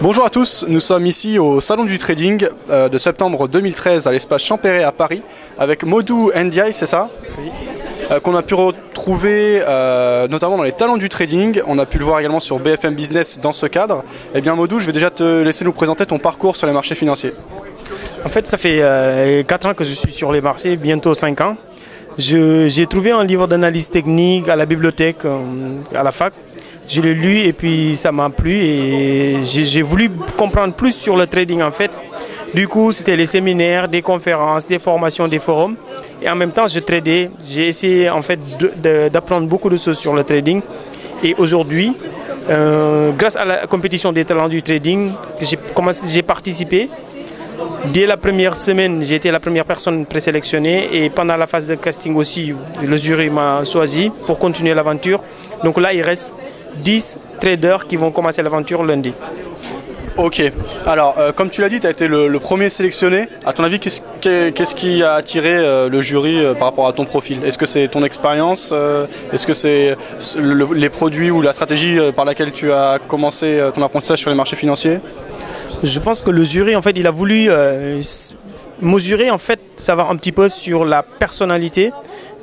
Bonjour à tous, nous sommes ici au Salon du Trading de septembre 2013 à l'espace Champéret à Paris avec Modou Ndiaye, c'est ça? Oui. Qu'on a pu retrouver notamment dans les talents du trading. On a pu le voir également sur BFM Business dans ce cadre. Eh bien Modou, je vais déjà te laisser nous présenter ton parcours sur les marchés financiers. En fait, ça fait 4 ans que je suis sur les marchés, bientôt 5 ans. J'ai trouvé un livre d'analyse technique à la bibliothèque, à la fac. Je l'ai lu et puis ça m'a plu et j'ai voulu comprendre plus sur le trading en fait. Du coup, c'était les séminaires, des conférences, des formations, des forums. Et en même temps, je tradais. J'ai essayé en fait d'apprendre beaucoup de choses sur le trading. Et aujourd'hui, grâce à la compétition des talents du trading, j'ai participé. Dès la première semaine, j'ai été la première personne présélectionnée et pendant la phase de casting aussi, le jury m'a choisi pour continuer l'aventure. Donc là, il reste 10 traders qui vont commencer l'aventure lundi. Ok, alors comme tu l'as dit, tu as été le premier sélectionné. À ton avis, qu'est-ce qui a attiré le jury par rapport à ton profil? Est-ce que c'est ton expérience? Est-ce que c'est les produits ou la stratégie par laquelle tu as commencé ton apprentissage sur les marchés financiers? Je pense que le jury, en fait, il a voulu mesurer, en fait, savoir un petit peu sur la personnalité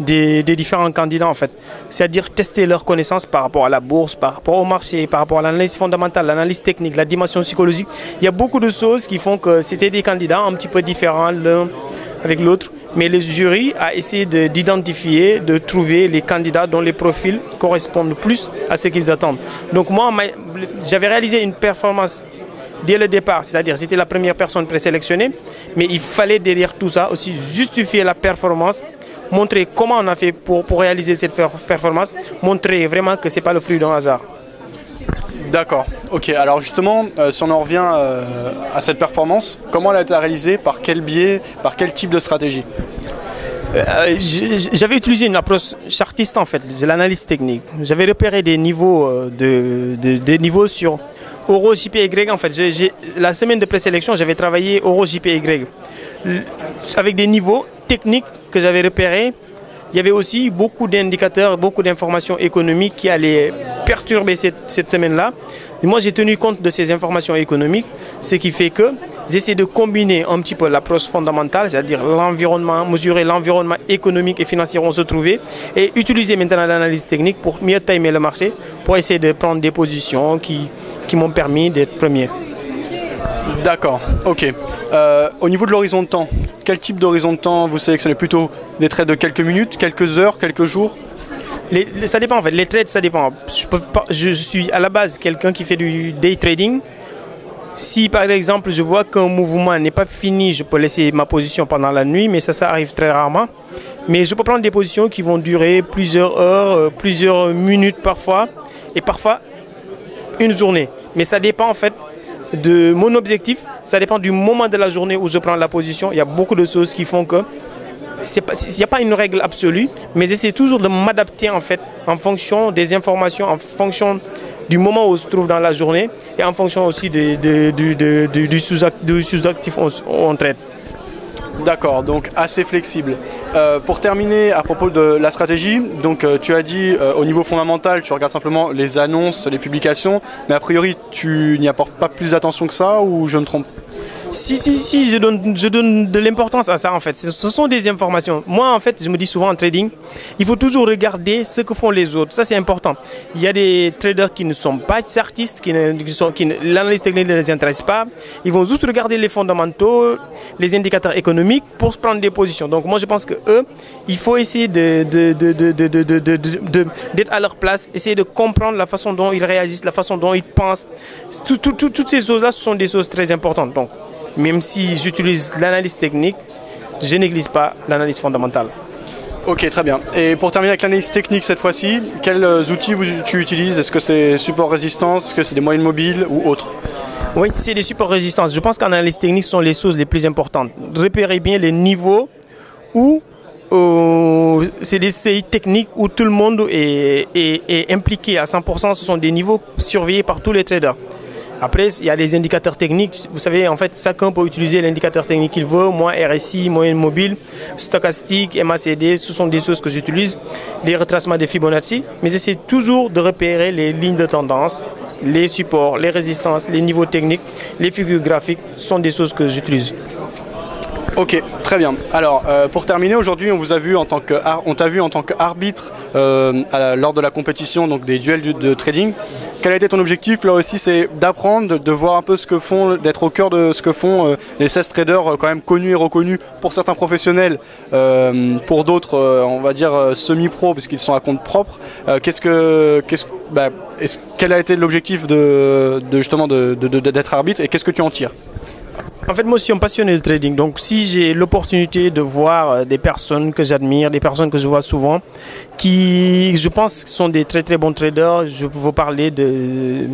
des différents candidats, en fait. C'est-à-dire tester leurs connaissances par rapport à la bourse, par rapport au marché, par rapport à l'analyse fondamentale, l'analyse technique, la dimension psychologique. Il y a beaucoup de choses qui font que c'était des candidats un petit peu différents l'un avec l'autre. Mais le jury a essayé d'identifier, de trouver les candidats dont les profils correspondent plus à ce qu'ils attendent. Donc moi, j'avais réalisé une performance dès le départ, c'est-à-dire j'étais la première personne présélectionnée, mais il fallait derrière tout ça aussi justifier la performance, montrer comment on a fait pour réaliser cette performance, montrer vraiment que ce n'est pas le fruit d'un hasard. D'accord, ok. Alors justement, si on en revient à cette performance, comment elle a été réalisée, par quel biais, par quel type de stratégie? J'avais utilisé une approche chartiste en fait, de l'analyse technique. J'avais repéré des niveaux, des niveaux sur Euro JPY en fait. La semaine de présélection, j'avais travaillé Euro JPY avec des niveaux techniques que j'avais repérés. Il y avait aussi beaucoup d'indicateurs, beaucoup d'informations économiques qui allaient perturber cette semaine-là. Moi, j'ai tenu compte de ces informations économiques, ce qui fait que j'essaie de combiner un petit peu l'approche fondamentale, c'est-à-dire l'environnement, mesurer l'environnement économique et financier où on se trouvait, et utiliser maintenant l'analyse technique pour mieux timer le marché, pour essayer de prendre des positions qui m'ont permis d'être premier. D'accord, ok. Au niveau de l'horizon de temps, quel type d'horizon de temps vous sélectionnez? Plutôt des trades de quelques minutes, quelques heures, quelques jours? Ça dépend en fait, les trades ça dépend. Je suis à la base quelqu'un qui fait du day trading. Si par exemple je vois qu'un mouvement n'est pas fini, je peux laisser ma position pendant la nuit, mais ça arrive très rarement. Mais je peux prendre des positions qui vont durer plusieurs heures, plusieurs minutes parfois, et parfois une journée. Mais ça dépend en fait de mon objectif, ça dépend du moment de la journée où je prends la position. Il y a beaucoup de choses qui font que il n'y a pas une règle absolue, mais j'essaie toujours de m'adapter en fait en fonction des informations, en fonction du moment où on se trouve dans la journée et en fonction aussi du sous-actif où on traite. D'accord, donc assez flexible. Pour terminer, à propos de la stratégie, donc tu as dit au niveau fondamental, tu regardes simplement les annonces, les publications, mais a priori tu n'y apportes pas plus d'attention que ça ou je me trompe? Si, je donne de l'importance à ça en fait. Ce sont des informations. Moi en fait, je me dis souvent en trading, il faut toujours regarder ce que font les autres. Ça c'est important. Il y a des traders qui ne sont pas artistes, l'analyse technique ne les intéresse pas. Ils vont juste regarder les fondamentaux, les indicateurs économiques pour prendre des positions. Donc moi je pense que eux, il faut essayer d'être à leur place, essayer de comprendre la façon dont ils réagissent, la façon dont ils pensent. Toutes ces choses-là, ce sont des choses très importantes. Donc, même si j'utilise l'analyse technique, je néglige pas l'analyse fondamentale. Ok, très bien. Et pour terminer avec l'analyse technique cette fois-ci, quels outils tu utilises? Est-ce que c'est support résistance? Est-ce que c'est des moyennes mobiles ou autres? Oui, c'est des supports résistance. Je pense qu'en analyse technique, ce sont les choses les plus importantes. Repérez bien les niveaux où c'est des séries techniques où tout le monde est impliqué à 100%. Ce sont des niveaux surveillés par tous les traders. Après, il y a les indicateurs techniques. Vous savez, en fait, chacun peut utiliser l'indicateur technique qu'il veut. Moi, RSI, moyenne mobile, stochastique, MACD, ce sont des choses que j'utilise. Les retracements de Fibonacci. Mais j'essaie toujours de repérer les lignes de tendance les supports, les résistances, les niveaux techniques, les figures graphiques sont des choses que j'utilise. Ok, très bien. Alors, pour terminer, aujourd'hui, on t'a vu en tant qu'arbitre lors de la compétition, donc des duels de trading. Quel a été ton objectif? Là aussi, c'est d'apprendre, de voir un peu ce que font, d'être au cœur de ce que font les 16 traders quand même connus et reconnus pour certains professionnels, pour d'autres, on va dire semi-pro, puisqu'ils sont à compte propre. Quel a été l'objectif justement d'être arbitre et qu'est-ce que tu en tires? En fait, moi aussi, je suis un passionné de trading. Donc, si j'ai l'opportunité de voir des personnes que j'admire, des personnes que je vois souvent, qui, je pense, sont des très très bons traders, je peux vous parler de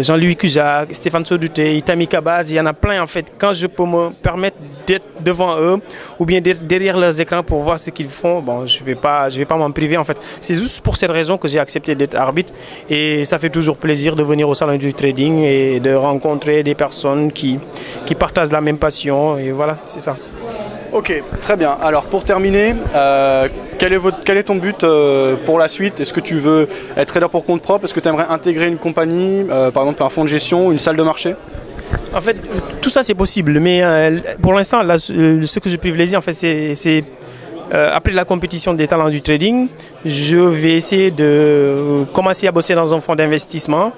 Jean-Louis Cusack, Stéphane Sodouté, Itami Kabaz, il y en a plein en fait. Quand je peux me permettre d'être devant eux ou bien d'être derrière leurs écrans pour voir ce qu'ils font, bon, je vais pas m'en priver en fait. C'est juste pour cette raison que j'ai accepté d'être arbitre et ça fait toujours plaisir de venir au salon du trading et de rencontrer des personnes qui partagent la même passion et voilà, c'est ça. Ok, très bien. Alors pour terminer, quel est ton but pour la suite? Est-ce que tu veux être trader pour compte propre? Est-ce que tu aimerais intégrer une compagnie, par exemple un fonds de gestion, une salle de marché? En fait, tout ça c'est possible, mais pour l'instant, ce que je privilégie, en fait, c'est après la compétition des talents du trading, je vais essayer de commencer à bosser dans un fonds d'investissement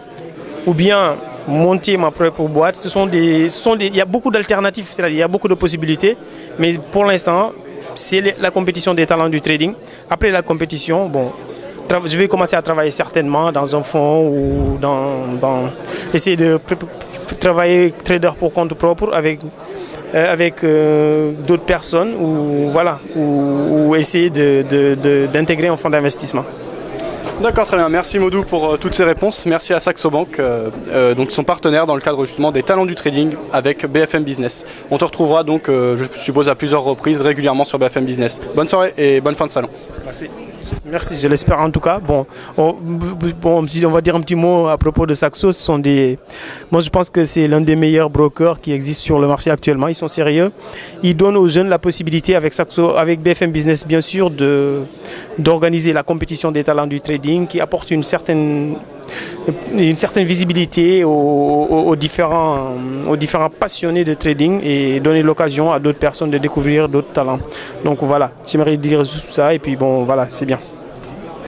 ou bien monter ma propre boîte. Il y a beaucoup d'alternatives, c'est-à-dire il y a beaucoup de possibilités, mais pour l'instant, c'est la compétition des talents du trading. Après la compétition, bon, je vais commencer à travailler certainement dans un fonds ou essayer de travailler trader pour compte propre avec d'autres personnes ou voilà, ou essayer d'intégrer un fonds d'investissement. D'accord, très bien. Merci Modou pour toutes ces réponses. Merci à Saxo Bank, donc son partenaire dans le cadre justement des talents du trading avec BFM Business. On te retrouvera donc, je suppose, à plusieurs reprises régulièrement sur BFM Business. Bonne soirée et bonne fin de salon. Merci. Merci, je l'espère en tout cas. Bon, on va dire un petit mot à propos de Saxo. Moi, je pense que c'est l'un des meilleurs brokers qui existent sur le marché actuellement. Ils sont sérieux. Ils donnent aux jeunes la possibilité avec Saxo, avec BFM Business bien sûr, d'organiser la compétition des talents du trading qui apporte une certaine visibilité aux différents passionnés de trading et donner l'occasion à d'autres personnes de découvrir d'autres talents. Donc voilà, j'aimerais dire juste ça et puis bon voilà, c'est bien.